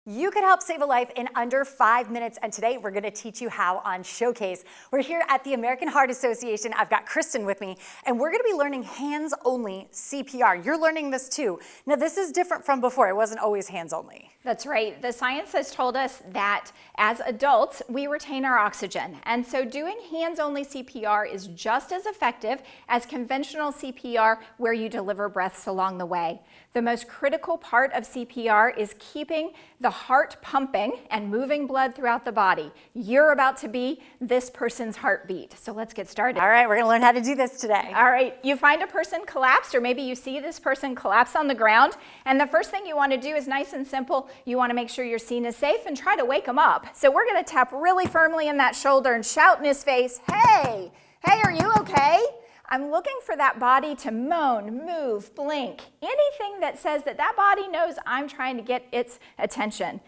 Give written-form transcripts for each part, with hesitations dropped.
You could help save a life in under 5 minutes, and today we're going to teach you how on Showcase. We're here at the American Heart Association. I've got Kristen with me, and we're going to be learning hands-only CPR. You're learning this too. Now, this is different from before. It wasn't always hands-only. That's right. The science has told us that as adults, we retain our oxygen. And so doing hands-only CPR is just as effective as conventional CPR where you deliver breaths along the way. The most critical part of CPR is keeping the heart pumping and moving blood throughout the body. You're about to be this person's heartbeat. So let's get started. All right, we're going to learn how to do this today. All right, you find a person collapsed, or maybe you see this person collapse on the ground, and the first thing you want to do is nice and simple. You want to make sure your scene is safe and try to wake them up. So we're going to tap really firmly in that shoulder and shout in his face, "Hey, are you okay?" I'm looking for that body to moan, move, blink, anything that says that that body knows I'm trying to get its attention.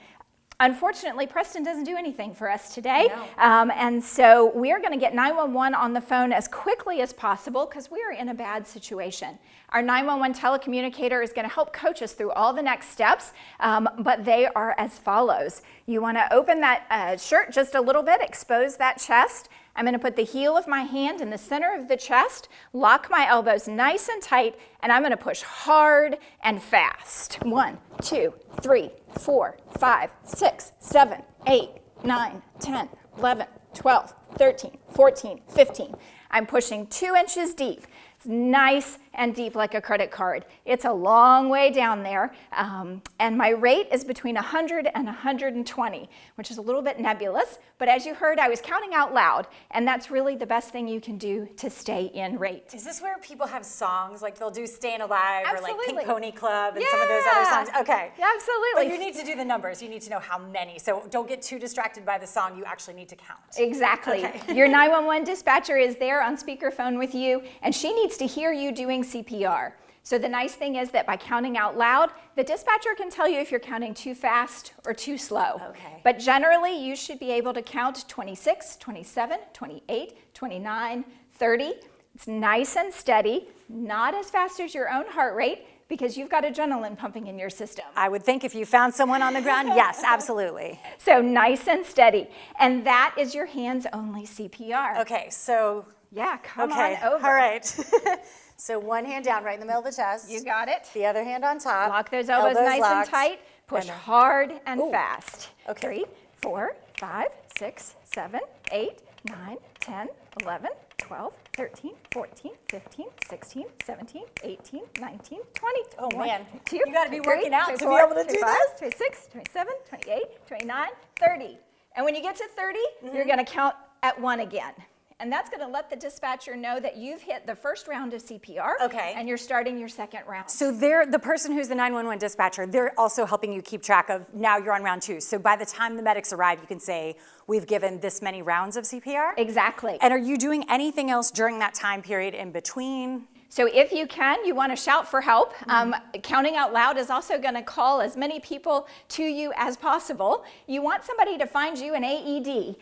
Unfortunately, Preston doesn't do anything for us today, and so we're going to get 911 on the phone as quickly as possible because we are in a bad situation. Our 911 telecommunicator is going to help coach us through all the next steps, but they are as follows. You want to open that shirt just a little bit, expose that chest. I'm going to put the heel of my hand in the center of the chest, lock my elbows nice and tight, and I'm going to push hard and fast. 1, 2, 3, 4, 5, 6, 7, 8, 9, 10, 11, 12, 13, 14, 15. I'm pushing 2 inches deep. It's nice and deep like a credit card. It's a long way down there, and my rate is between 100 and 120, which is a little bit nebulous, but as you heard, I was counting out loud, and that's really the best thing you can do to stay in rate. Is this where people have songs, like they'll do Staying Alive or like Pink Absolutely. Pony Club and some of those other songs? Okay. Yeah, absolutely. But you need to do the numbers. You need to know how many. So don't get too distracted by the song. You actually need to count. Exactly. Okay. Your 911 dispatcher is there on speakerphone with you, and she needs to hear you doing CPR. So the nice thing is that by counting out loud, the dispatcher can tell you if you're counting too fast or too slow. Okay. But generally, you should be able to count 26, 27, 28, 29, 30. It's nice and steady, not as fast as your own heart rate, because you've got adrenaline pumping in your system. I would think if you found someone on the ground, yes, absolutely. So nice and steady. And that is your hands-only CPR. Okay, so. Yeah, come Okay, on over. all right. So one hand down right in the middle of the chest. You got it. The other hand on top. Lock those elbows nice locked. and tight. Push And hard and Ooh. fast. Okay. 3, 4, 5, 6, 7, 8, 9, 10, 11, 12, 13, 14, 15, 16, 17, 18, 19, 20. Oh, 1, man. 2, You gotta be 3, working out to be 24, able to do 25, this. 26, 27, 28, 29, 30. And when you get to 30, you're going to count at 1 again. And that's going to let the dispatcher know that you've hit the first round of CPR. Okay. And you're starting your second round. So the person who's the 911 dispatcher, they're also helping you keep track of now you're on round 2. So by the time the medics arrive, you can say, we've given this many rounds of CPR? Exactly. And are you doing anything else during that time period in between? So if you can, you want to shout for help. Counting out loud is also going to call as many people to you as possible. You want somebody to find you an AED.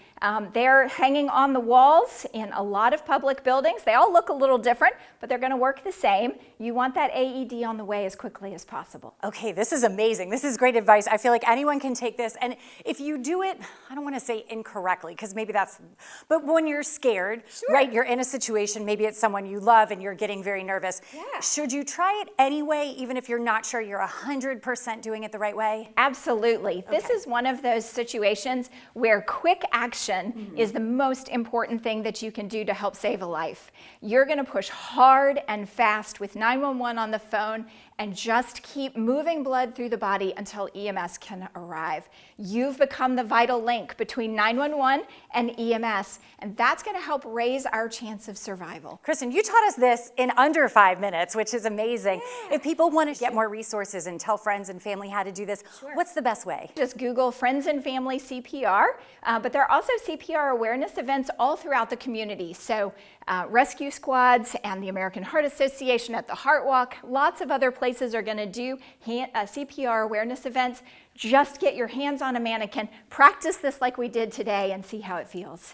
They're hanging on the walls in a lot of public buildings. They all look a little different, but they're going to work the same. You want that AED on the way as quickly as possible. Okay, this is amazing. This is great advice. I feel like anyone can take this. And if you do it, I don't want to say incorrectly, because maybe that's, but when you're scared, right, you're in a situation, maybe it's someone you love and you're getting very nervous. Yeah. Should you try it anyway, even if you're not sure you're 100% doing it the right way? Absolutely. This is one of those situations where quick action is the most important thing that you can do to help save a life. You're going to push hard and fast with 911 on the phone and just keep moving blood through the body until EMS can arrive. You've become the vital link between 911 and EMS, and that's going to help raise our chance of survival. Kristen, you taught us this in under 5 minutes, which is amazing. Yeah. If people want to get more resources and tell friends and family how to do this, what's the best way? Just Google Friends and Family CPR, but there are also CPR awareness events all throughout the community. So rescue squads and the American Heart Association at the Heart Walk, lots of other places are going to do CPR awareness events. Just get your hands on a mannequin, practice this like we did today, and see how it feels.